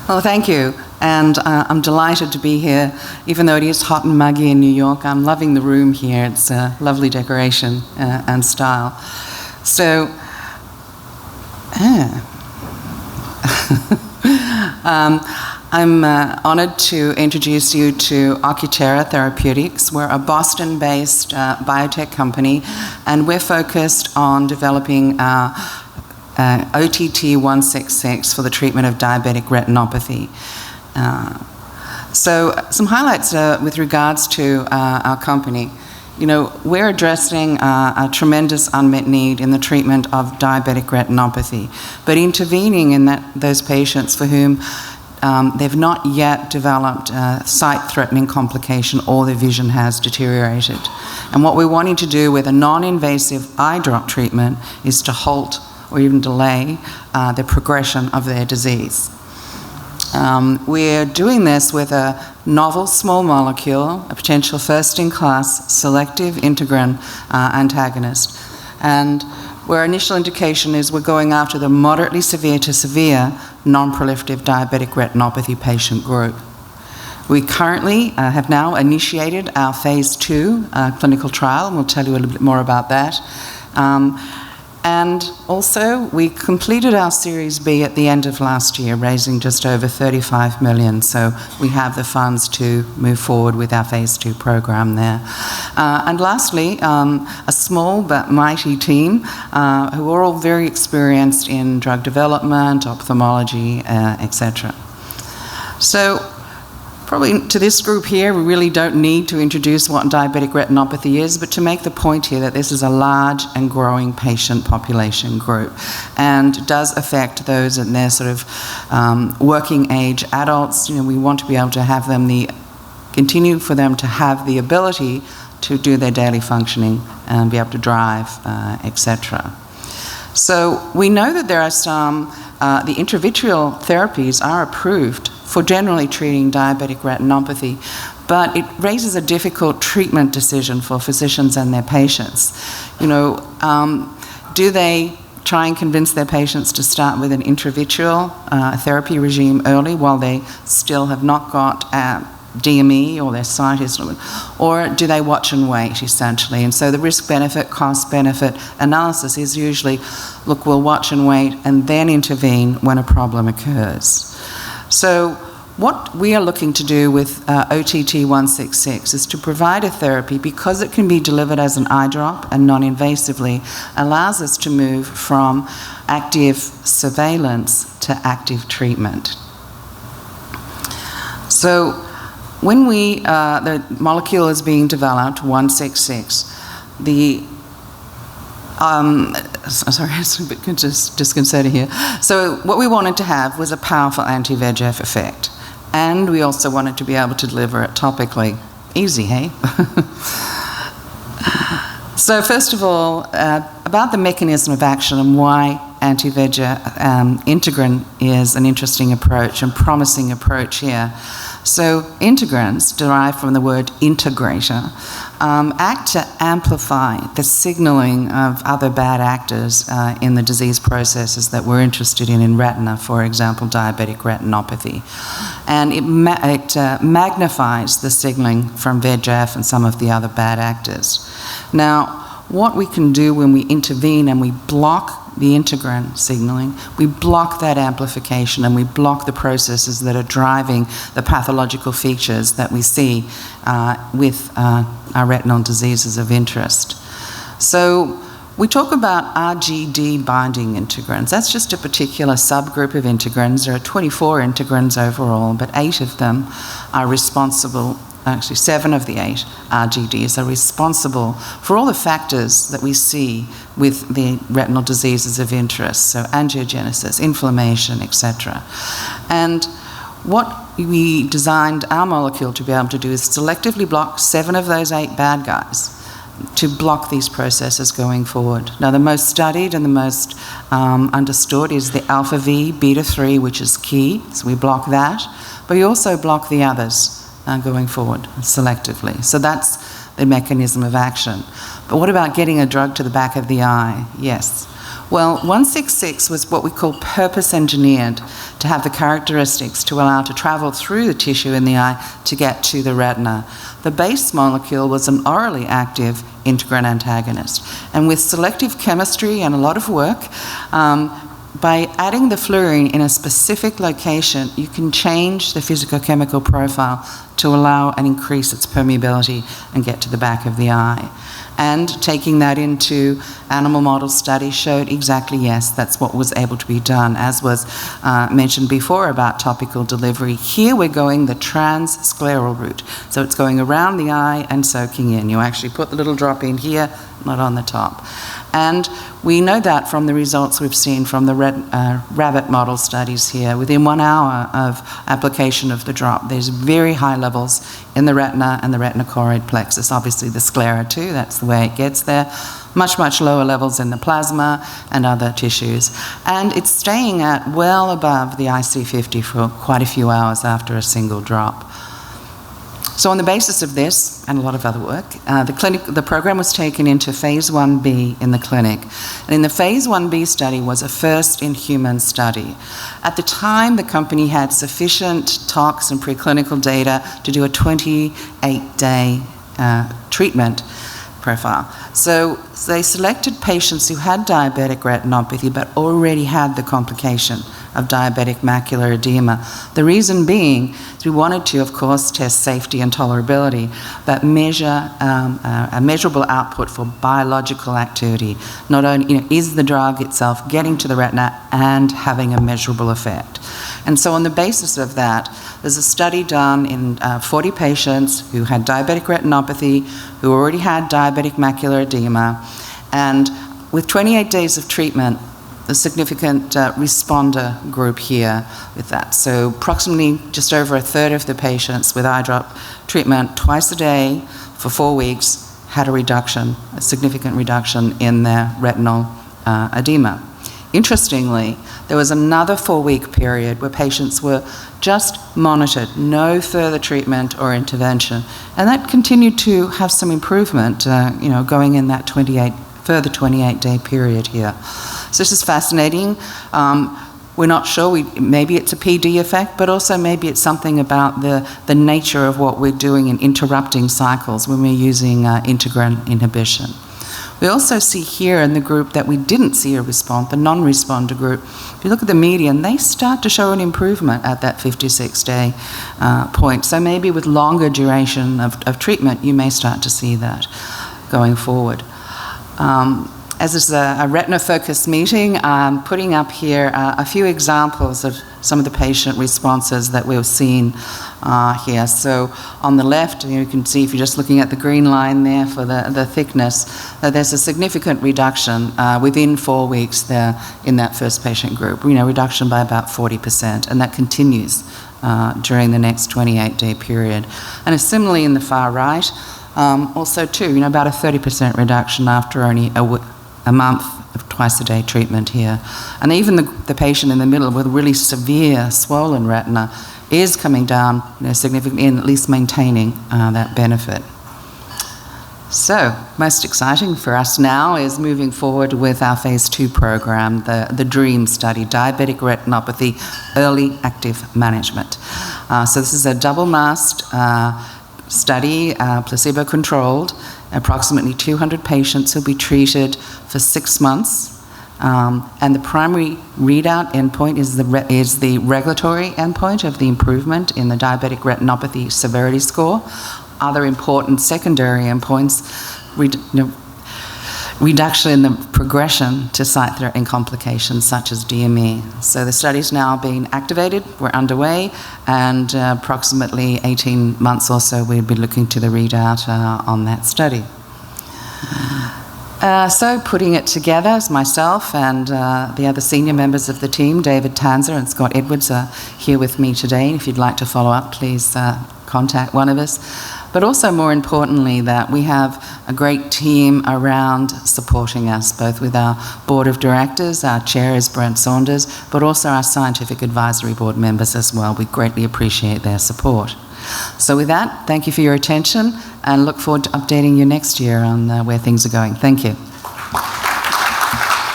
Well, thank you. And I'm delighted to be here. Even though it is hot and muggy in New York, I'm loving the room here. It's a lovely decoration and style. So, I'm honored to introduce you to Ocuterra Therapeutics. We're a Boston-based biotech company, and we're focused on developing our OTT-166 for the treatment of diabetic retinopathy. So some highlights with regards to our company. You know, we're addressing a tremendous unmet need in the treatment of diabetic retinopathy, but intervening in those patients for whom they've not yet developed a sight-threatening complication or their vision has deteriorated. And what we're wanting to do with a non-invasive eye drop treatment is to halt or even delay the progression of their disease. We're doing this with a novel small molecule, a potential first-in-class selective integrin antagonist. And where our initial indication is we're going after the moderately severe to severe non-proliferative diabetic retinopathy patient group. We currently have now initiated our phase 2 clinical trial, and we'll tell you a little bit more about that. And also, we completed our Series B at the end of last year, raising just over $35 million. So we have the funds to move forward with our phase 2 program there. And lastly, a small but mighty team who are all very experienced in drug development, ophthalmology, etc. So, probably to this group here, we really don't need to introduce what diabetic retinopathy is, but to make the point here that this is a large and growing patient population group and does affect those in their sort of working age adults. You know, we want to be able to have them continue for them to have the ability to do their daily functioning and be able to drive, etc. So we know that there are some, the intravitreal therapies are approved for generally treating diabetic retinopathy, but it raises a difficult treatment decision for physicians and their patients. You know, do they try and convince their patients to start with an intravitreal therapy regime early while they still have not got DME or their sight is, or do they watch and wait, essentially? And so the risk-benefit, cost-benefit analysis is usually, look, we'll watch and wait and then intervene when a problem occurs. So what we are looking to do with OTT-166 is to provide a therapy, because it can be delivered as an eye drop and non-invasively, allows us to move from active surveillance to active treatment. So when the molecule is being developed, 166, sorry, it's a bit disconcerting here. So what we wanted to have was a powerful anti-VEGF effect. And we also wanted to be able to deliver it topically. Easy, hey? So first of all, about the mechanism of action and why anti-VEGF integrin is an interesting approach and promising approach here. So integrins, derived from the word integrator, act to amplify the signaling of other bad actors in the disease processes that we're interested in retina, for example, diabetic retinopathy. And it magnifies the signaling from VEGF and some of the other bad actors. Now, what we can do when we intervene and we block the integrin signaling, we block that amplification and we block the processes that are driving the pathological features that we see with our retinal diseases of interest. So we talk about RGD binding integrins. That's just a particular subgroup of integrins. There are 24 integrins overall, but 8 of them are responsible. Actually, 7 of the 8 RGDs are responsible for all the factors that we see with the retinal diseases of interest, so angiogenesis, inflammation, etc. And what we designed our molecule to be able to do is selectively block 7 of those 8 bad guys to block these processes going forward. Now, the most studied and the most understood is the alpha V, beta 3, which is key, so we block that, but we also block the others going forward selectively. So that's the mechanism of action. But what about getting a drug to the back of the eye? Yes. Well, 166 was what we call purpose-engineered to have the characteristics to allow it to travel through the tissue in the eye to get to the retina. The base molecule was an orally active integrin antagonist. And with selective chemistry and a lot of work, by adding the fluorine in a specific location, you can change the physicochemical profile to allow and increase its permeability and get to the back of the eye. And taking that into animal model studies showed exactly, yes, that's what was able to be done, as was mentioned before about topical delivery. Here we're going the transscleral route. So it's going around the eye and soaking in. You actually put the little drop in here, not on the top. And we know that from the results we've seen from the rabbit model studies here. Within 1 hour of application of the drop, there's very high levels in the retina and the retinochoroid plexus. Obviously the sclera too, that's the way it gets there. Much, much lower levels in the plasma and other tissues. And it's staying at well above the IC50 for quite a few hours after a single drop. So on the basis of this, and a lot of other work, the program was taken into phase 1B in the clinic. And in the phase 1B study was a first-in-human study. At the time, the company had sufficient tox and preclinical data to do a 28-day treatment profile. So they selected patients who had diabetic retinopathy but already had the complication of diabetic macular edema. The reason being, we wanted to, of course, test safety and tolerability, but measure a measurable output for biological activity. Not only, is the drug itself getting to the retina and having a measurable effect. And so on the basis of that, there's a study done in 40 patients who had diabetic retinopathy, who already had diabetic macular edema, and with 28 days of treatment, a significant responder group here with that. So approximately just over a third of the patients with eye drop treatment twice a day for 4 weeks had a reduction, a significant reduction in their retinal edema. Interestingly, there was another 4-week period where patients were just monitored, no further treatment or intervention, and that continued to have some improvement, going in that further 28-day period here. So this is fascinating. We're not sure, maybe it's a PD effect, but also maybe it's something about the nature of what we're doing in interrupting cycles when we're using integrin inhibition. We also see here in the group that we didn't see a response, the non-responder group. If you look at the median, they start to show an improvement at that 56-day point. So maybe with longer duration of treatment, you may start to see that going forward. As this is a retina-focused meeting, I'm putting up here a few examples of some of the patient responses that we've seen here. So on the left, you can see if you're just looking at the green line there for the thickness, there's a significant reduction within 4 weeks there in that first patient group, reduction by about 40%, and that continues during the next 28-day period. And similarly in the far right, also too, about a 30% reduction after only a month of twice-a-day treatment here. And even the patient in the middle with really severe swollen retina is coming down significantly and at least maintaining that benefit. So, most exciting for us now is moving forward with our phase 2 program, the DREAM study, Diabetic Retinopathy Early Active Management. So this is a double-masked study, placebo-controlled. Approximately 200 patients will be treated for 6 months, and the primary readout endpoint is the regulatory endpoint of the improvement in the diabetic retinopathy severity score. Other important secondary endpoints, reduction in the progression to sight-threatening complications such as DME. So the study's now been activated, we're underway, and approximately 18 months or so we'll be looking to the readout on that study. So putting it together as myself and the other senior members of the team, David Tanzer and Scott Edwards, are here with me today. If you'd like to follow up, please contact one of us. But also more importantly that we have a great team around supporting us, both with our board of directors, our chair is Brent Saunders, but also our scientific advisory board members as well. We greatly appreciate their support. So with that, thank you for your attention and look forward to updating you next year on where things are going. Thank you.